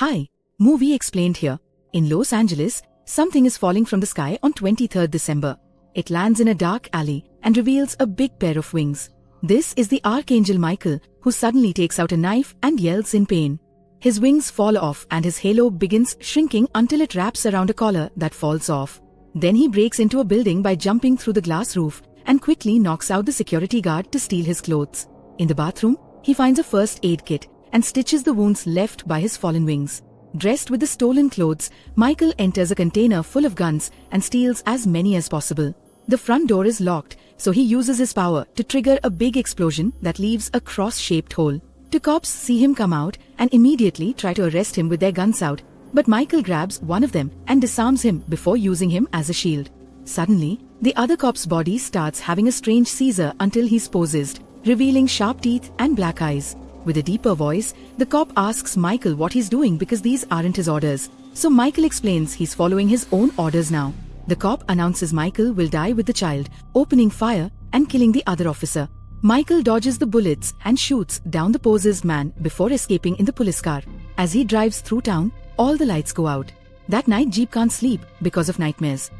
Hi, movie explained here. In Los Angeles, something is falling from the sky on 23rd December. It lands in a dark alley and reveals a big pair of wings. This is the Archangel Michael, who suddenly takes out a knife and yells in pain. His wings fall off and his halo begins shrinking until it wraps around a collar that falls off. Then he breaks into a building by jumping through the glass roof and quickly knocks out the security guard to steal his clothes. In the bathroom, he finds a first aid kit and stitches the wounds left by his fallen wings. Dressed with the stolen clothes, Michael enters a container full of guns and steals as many as possible. The front door is locked, so he uses his power to trigger a big explosion that leaves a cross-shaped hole. Two cops see him come out and immediately try to arrest him with their guns out, but Michael grabs one of them and disarms him before using him as a shield. Suddenly, the other cop's body starts having a strange seizure until he's possessed, revealing sharp teeth and black eyes. With a deeper voice, the cop asks Michael what he's doing because these aren't his orders. So Michael explains he's following his own orders now. The cop announces Michael will die with the child, opening fire and killing the other officer. Michael dodges the bullets and shoots down the possessed man before escaping in the police car. As he drives through town, all the lights go out. That night, Jeep can't sleep because of nightmares.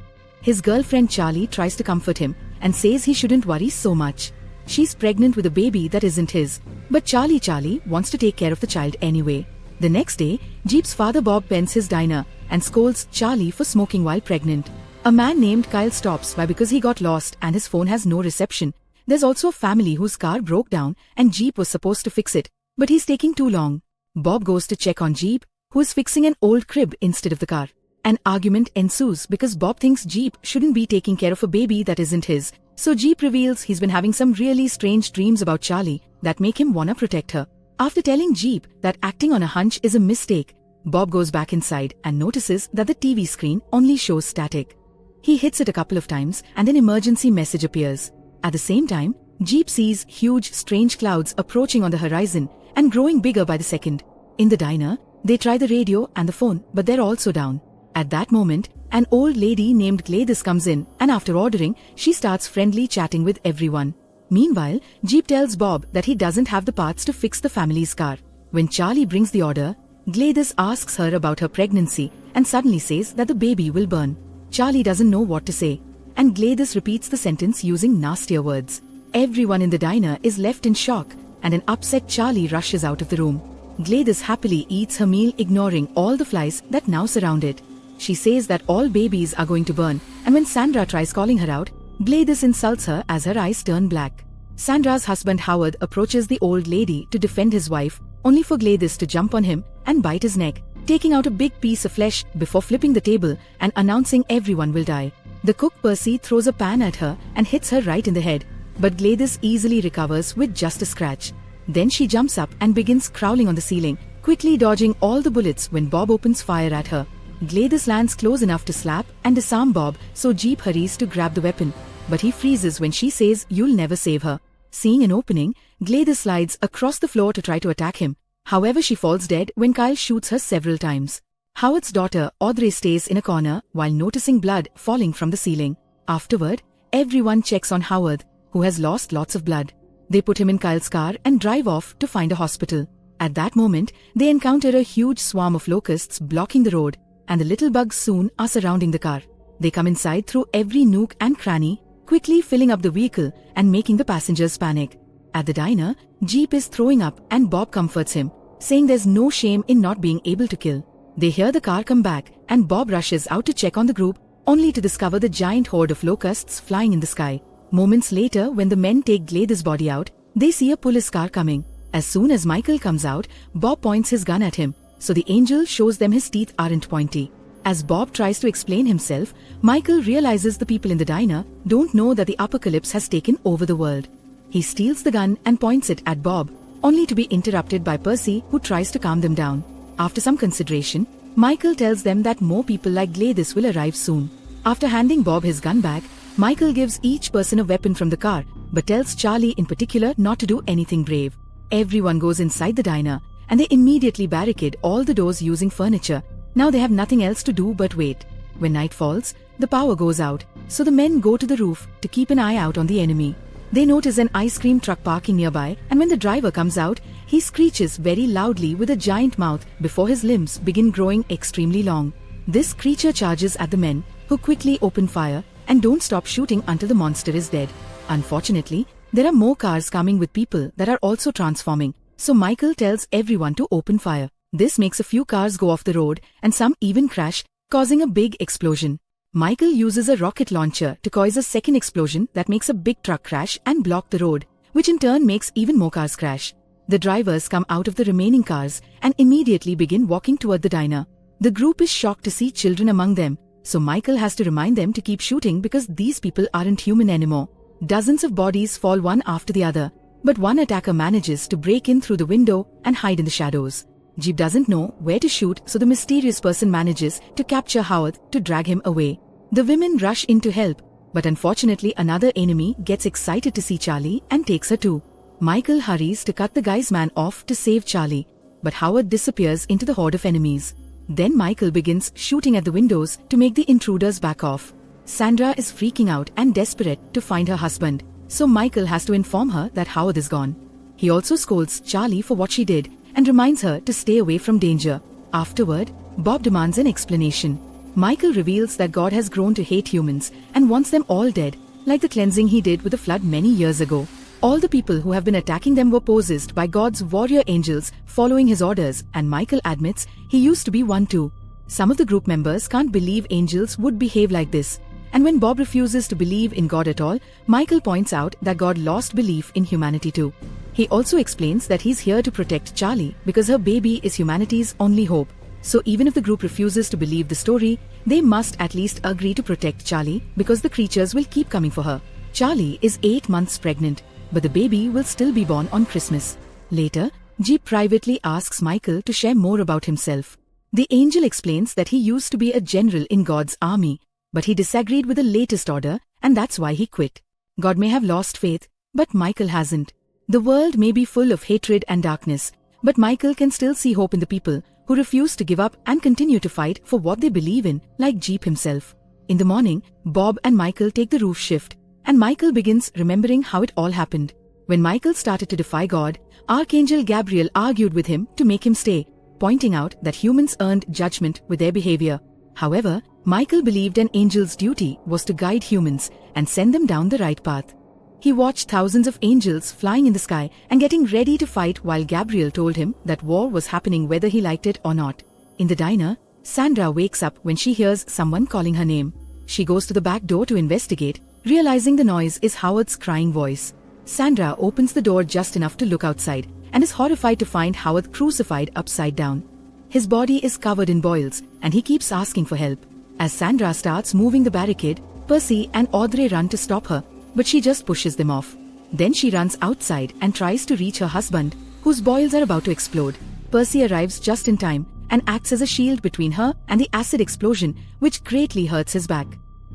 His girlfriend Charlie tries to comfort him and says he shouldn't worry so much. She's pregnant with a baby that isn't his. But Charlie wants to take care of the child anyway. The next day, Jeep's father Bob pens his diner and scolds Charlie for smoking while pregnant. A man named Kyle stops by because he got lost and his phone has no reception. There's also a family whose car broke down and Jeep was supposed to fix it, but he's taking too long. Bob goes to check on Jeep, who is fixing an old crib instead of the car. An argument ensues because Bob thinks Jeep shouldn't be taking care of a baby that isn't his. So Jeep reveals he's been having some really strange dreams about Charlie that make him wanna protect her. After telling Jeep that acting on a hunch is a mistake, Bob goes back inside and notices that the TV screen only shows static. He hits it a couple of times and an emergency message appears. At the same time, Jeep sees huge strange clouds approaching on the horizon and growing bigger by the second. In the diner, they try the radio and the phone, but they're also down. At that moment, an old lady named Gladys comes in and after ordering, she starts friendly chatting with everyone. Meanwhile, Jeep tells Bob that he doesn't have the parts to fix the family's car. When Charlie brings the order, Gladys asks her about her pregnancy and suddenly says that the baby will burn. Charlie doesn't know what to say, and Gladys repeats the sentence using nastier words. Everyone in the diner is left in shock, and an upset Charlie rushes out of the room. Gladys happily eats her meal, ignoring all the flies that now surround it. She says that all babies are going to burn, and when Sandra tries calling her out, Gladys insults her as her eyes turn black. Sandra's husband Howard approaches the old lady to defend his wife, only for Gladys to jump on him and bite his neck, taking out a big piece of flesh before flipping the table and announcing everyone will die. The cook Percy throws a pan at her and hits her right in the head, but Gladys easily recovers with just a scratch. Then she jumps up and begins crawling on the ceiling, quickly dodging all the bullets when Bob opens fire at her. Gladys lands close enough to slap and disarm Bob, so Jeep hurries to grab the weapon, but he freezes when she says you'll never save her. Seeing an opening, Gladys slides across the floor to try to attack him. However, she falls dead when Kyle shoots her several times. Howard's daughter Audrey stays in a corner while noticing blood falling from the ceiling. Afterward, everyone checks on Howard, who has lost lots of blood. They put him in Kyle's car and drive off to find a hospital. At that moment, they encounter a huge swarm of locusts blocking the road, and the little bugs soon are surrounding the car. They come inside through every nook and cranny, quickly filling up the vehicle and making the passengers panic. At the diner, Jeep is throwing up and Bob comforts him, saying there's no shame in not being able to kill. They hear the car come back and Bob rushes out to check on the group, only to discover the giant horde of locusts flying in the sky. Moments later, when the men take Gladys' body out, they see a police car coming. As soon as Michael comes out, Bob points his gun at him, so the angel shows them his teeth aren't pointy. As Bob tries to explain himself, Michael realizes the people in the diner don't know that the apocalypse has taken over the world. He steals the gun and points it at Bob, only to be interrupted by Percy, who tries to calm them down. After some consideration, Michael tells them that more people like Gladys will arrive soon. After handing Bob his gun back, Michael gives each person a weapon from the car, but tells Charlie in particular not to do anything brave. Everyone goes inside the diner, and they immediately barricade all the doors using furniture. Now they have nothing else to do but wait. When night falls, the power goes out, so the men go to the roof to keep an eye out on the enemy. They notice an ice cream truck parking nearby, and when the driver comes out, he screeches very loudly with a giant mouth before his limbs begin growing extremely long. This creature charges at the men, who quickly open fire and don't stop shooting until the monster is dead. Unfortunately, there are more cars coming with people that are also transforming, so Michael tells everyone to open fire. This makes a few cars go off the road and some even crash, causing a big explosion. Michael uses a rocket launcher to cause a second explosion that makes a big truck crash and block the road, which in turn makes even more cars crash. The drivers come out of the remaining cars and immediately begin walking toward the diner. The group is shocked to see children among them, so Michael has to remind them to keep shooting because these people aren't human anymore. Dozens of bodies fall one after the other, but one attacker manages to break in through the window and hide in the shadows. Jeep doesn't know where to shoot, so the mysterious person manages to capture Howard to drag him away. The women rush in to help, but unfortunately another enemy gets excited to see Charlie and takes her too. Michael hurries to cut the guy's man off to save Charlie, but Howard disappears into the horde of enemies. Then Michael begins shooting at the windows to make the intruders back off. Sandra is freaking out and desperate to find her husband, so Michael has to inform her that Howard is gone. He also scolds Charlie for what she did and reminds her to stay away from danger. Afterward, Bob demands an explanation. Michael reveals that God has grown to hate humans and wants them all dead, like the cleansing he did with the flood many years ago. All the people who have been attacking them were possessed by God's warrior angels following his orders, and Michael admits he used to be one too. Some of the group members can't believe angels would behave like this, and when Bob refuses to believe in God at all, Michael points out that God lost belief in humanity too. He also explains that he's here to protect Charlie because her baby is humanity's only hope. So even if the group refuses to believe the story, they must at least agree to protect Charlie because the creatures will keep coming for her. Charlie is 8 months pregnant, but the baby will still be born on Christmas. Later, Jeep privately asks Michael to share more about himself. The angel explains that he used to be a general in God's army, but he disagreed with the latest order and that's why he quit. God may have lost faith, but Michael hasn't. The world may be full of hatred and darkness, but Michael can still see hope in the people who refuse to give up and continue to fight for what they believe in, like Jeep himself. In the morning, Bob and Michael take the roof shift, and Michael begins remembering how it all happened. When Michael started to defy God, Archangel Gabriel argued with him to make him stay, pointing out that humans earned judgment with their behavior. However, Michael believed an angel's duty was to guide humans and send them down the right path. He watched thousands of angels flying in the sky and getting ready to fight while Gabriel told him that war was happening whether he liked it or not. In the diner, Sandra wakes up when she hears someone calling her name. She goes to the back door to investigate, realizing the noise is Howard's crying voice. Sandra opens the door just enough to look outside and is horrified to find Howard crucified upside down. His body is covered in boils and he keeps asking for help. As Sandra starts moving the barricade, Percy and Audrey run to stop her, but she just pushes them off. Then she runs outside and tries to reach her husband, whose boils are about to explode. Percy arrives just in time and acts as a shield between her and the acid explosion, which greatly hurts his back.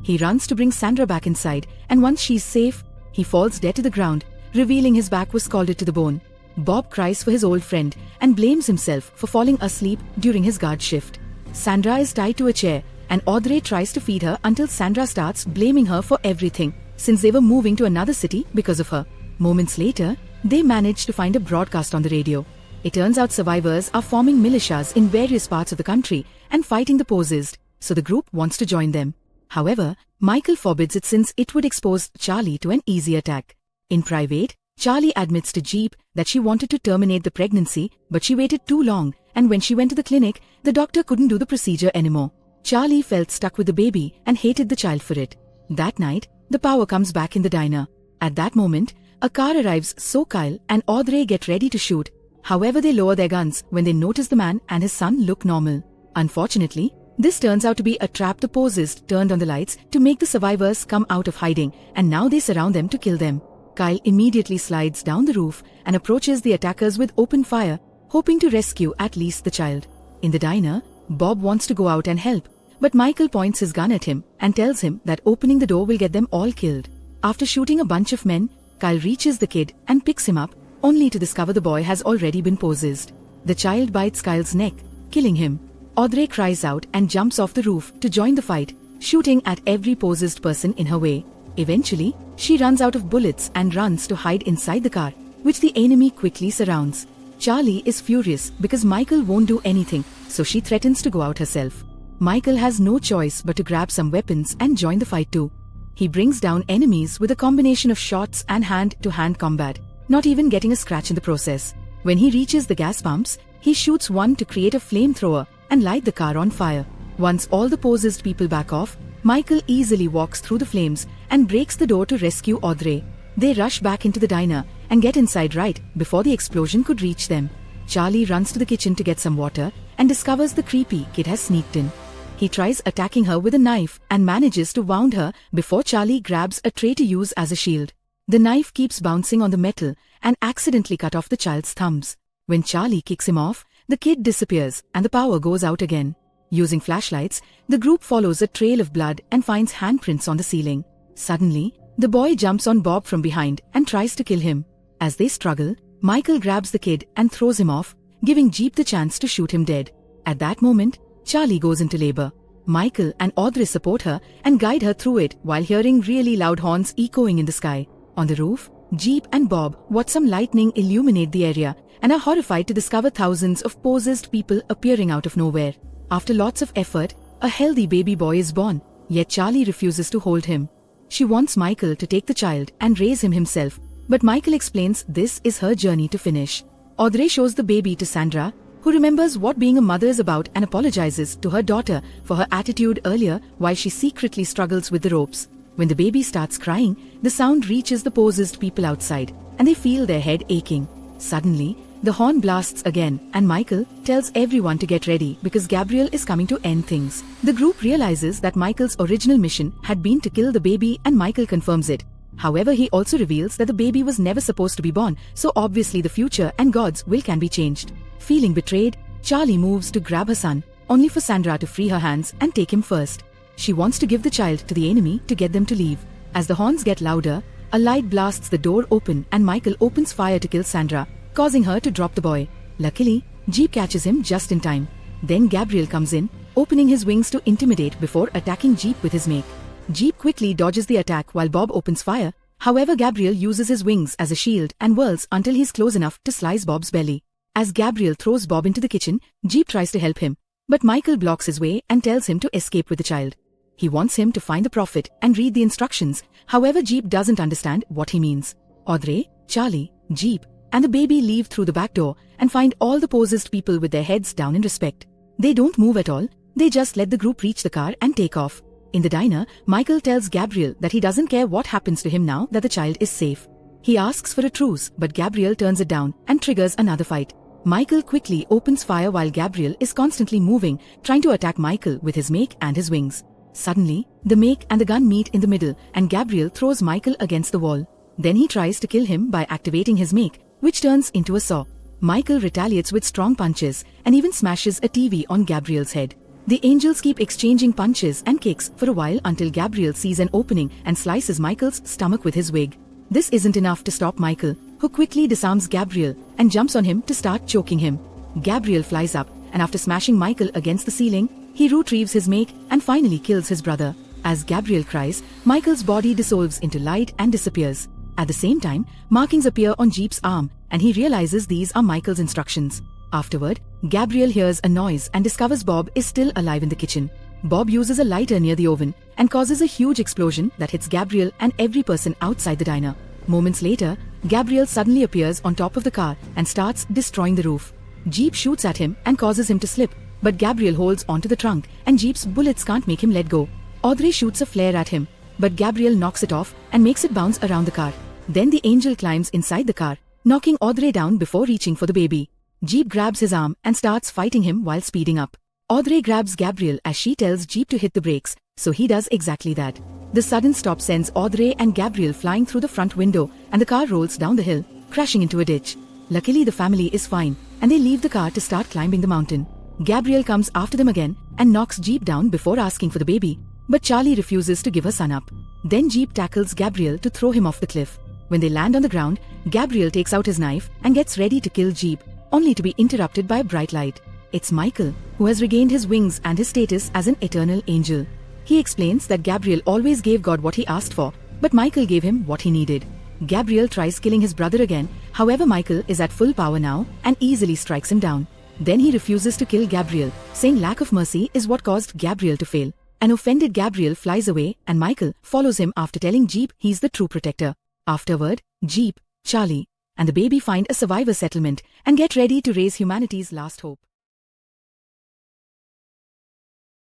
He runs to bring Sandra back inside, and once she's safe, he falls dead to the ground, revealing his back was scalded to the bone. Bob cries for his old friend and blames himself for falling asleep during his guard shift. Sandra is tied to a chair, and Audrey tries to feed her until Sandra starts blaming her for everything, since they were moving to another city because of her. Moments later, they manage to find a broadcast on the radio. It turns out survivors are forming militias in various parts of the country and fighting the possessed, so the group wants to join them. However, Michael forbids it since it would expose Charlie to an easy attack. In private, Charlie admits to Jeep that she wanted to terminate the pregnancy, but she waited too long, and when she went to the clinic, the doctor couldn't do the procedure anymore. Charlie felt stuck with the baby and hated the child for it. That night, the power comes back in the diner. At that moment, a car arrives, so Kyle and Audrey get ready to shoot. However, they lower their guns when they notice the man and his son look normal. Unfortunately, this turns out to be a trap the possessed turned on the lights to make the survivors come out of hiding, and now they surround them to kill them. Kyle immediately slides down the roof and approaches the attackers with open fire, hoping to rescue at least the child. In the diner, Bob wants to go out and help, but Michael points his gun at him and tells him that opening the door will get them all killed. After shooting a bunch of men, Kyle reaches the kid and picks him up, only to discover the boy has already been possessed. The child bites Kyle's neck, killing him. Audrey cries out and jumps off the roof to join the fight, shooting at every possessed person in her way. Eventually, She runs out of bullets and runs to hide inside the car, which the enemy quickly surrounds. Charlie is furious because Michael won't do anything, so she threatens to go out herself. Michael has no choice but to grab some weapons and join the fight too. He brings down enemies with a combination of shots and hand-to-hand combat, not even getting a scratch in the process. When he reaches the gas pumps, he shoots one to create a flamethrower and light the car on fire. Once all the possessed people back off, Michael easily walks through the flames and breaks the door to rescue Audrey. They rush back into the diner and get inside right before the explosion could reach them. Charlie runs to the kitchen to get some water and discovers the creepy kid has sneaked in. He tries attacking her with a knife and manages to wound her before Charlie grabs a tray to use as a shield. The knife keeps bouncing on the metal and accidentally cut off the child's thumbs. When Charlie kicks him off, the kid disappears and the power goes out again. Using flashlights, the group follows a trail of blood and finds handprints on the ceiling. Suddenly, the boy jumps on Bob from behind and tries to kill him. As they struggle, Michael grabs the kid and throws him off, giving Jeep the chance to shoot him dead. At that moment, Charlie goes into labor. Michael and Audrey support her and guide her through it while hearing really loud horns echoing in the sky. On the roof, Jeep and Bob watch some lightning illuminate the area and are horrified to discover thousands of possessed people appearing out of nowhere. After lots of effort, a healthy baby boy is born, yet Charlie refuses to hold him. She wants Michael to take the child and raise him himself, but Michael explains this is her journey to finish. Audrey shows the baby to Sandra, who remembers what being a mother is about and apologizes to her daughter for her attitude earlier while she secretly struggles with the ropes. When the baby starts crying, the sound reaches the possessed people outside, and they feel their head aching. Suddenly, the horn blasts again, and Michael tells everyone to get ready because Gabriel is coming to end things. The group realizes that Michael's original mission had been to kill the baby, and Michael confirms it. However, he also reveals that the baby was never supposed to be born, so obviously the future and God's will can be changed. Feeling betrayed, Charlie moves to grab her son, only for Sandra to free her hands and take him first. She wants to give the child to the enemy to get them to leave. As the horns get louder, a light blasts the door open and Michael opens fire to kill Sandra, causing her to drop the boy. Luckily, Jeep catches him just in time. Then Gabriel comes in, opening his wings to intimidate before attacking Jeep with his make. Jeep quickly dodges the attack while Bob opens fire. However, Gabriel uses his wings as a shield and whirls until he's close enough to slice Bob's belly. As Gabriel throws Bob into the kitchen, Jeep tries to help him, but Michael blocks his way and tells him to escape with the child. He wants him to find the prophet and read the instructions. However, Jeep doesn't understand what he means. Audrey, Charlie, Jeep, and the baby leave through the back door and find all the possessed people with their heads down in respect. They don't move at all, they just let the group reach the car and take off. In the diner, Michael tells Gabriel that he doesn't care what happens to him now that the child is safe. He asks for a truce, but Gabriel turns it down and triggers another fight. Michael quickly opens fire while Gabriel is constantly moving, trying to attack Michael with his make and his wings. Suddenly, the make and the gun meet in the middle and Gabriel throws Michael against the wall. Then he tries to kill him by activating his make, which turns into a saw. Michael retaliates with strong punches and even smashes a TV on Gabriel's head. The angels keep exchanging punches and kicks for a while until Gabriel sees an opening and slices Michael's stomach with his wig. This isn't enough to stop Michael, who quickly disarms Gabriel and jumps on him to start choking him. Gabriel flies up, and after smashing Michael against the ceiling, he retrieves his make and finally kills his brother. As Gabriel cries, Michael's body dissolves into light and disappears. At the same time, markings appear on Jeep's arm, and he realizes these are Michael's instructions. Afterward, Gabriel hears a noise and discovers Bob is still alive in the kitchen. Bob uses a lighter near the oven and causes a huge explosion that hits Gabriel and every person outside the diner. Moments later, Gabriel suddenly appears on top of the car and starts destroying the roof. Jeep shoots at him and causes him to slip, but Gabriel holds onto the trunk and Jeep's bullets can't make him let go. Audrey shoots a flare at him, but Gabriel knocks it off and makes it bounce around the car. Then the angel climbs inside the car, knocking Audrey down before reaching for the baby. Jeep grabs his arm and starts fighting him while speeding up. Audrey grabs Gabriel as she tells Jeep to hit the brakes, so he does exactly that. The sudden stop sends Audrey and Gabriel flying through the front window and the car rolls down the hill, crashing into a ditch. Luckily the family is fine and they leave the car to start climbing the mountain. Gabriel comes after them again and knocks Jeep down before asking for the baby, but Charlie refuses to give her son up. Then Jeep tackles Gabriel to throw him off the cliff. When they land on the ground, Gabriel takes out his knife and gets ready to kill Jeep, only to be interrupted by a bright light. It's Michael, who has regained his wings and his status as an eternal angel. He explains that Gabriel always gave God what he asked for, but Michael gave him what he needed. Gabriel tries killing his brother again, however Michael is at full power now and easily strikes him down. Then he refuses to kill Gabriel, saying lack of mercy is what caused Gabriel to fail. An offended Gabriel flies away and Michael follows him after telling Jeep he's the true protector. Afterward, Jeep, Charlie, and the baby find a survivor settlement and get ready to raise humanity's last hope.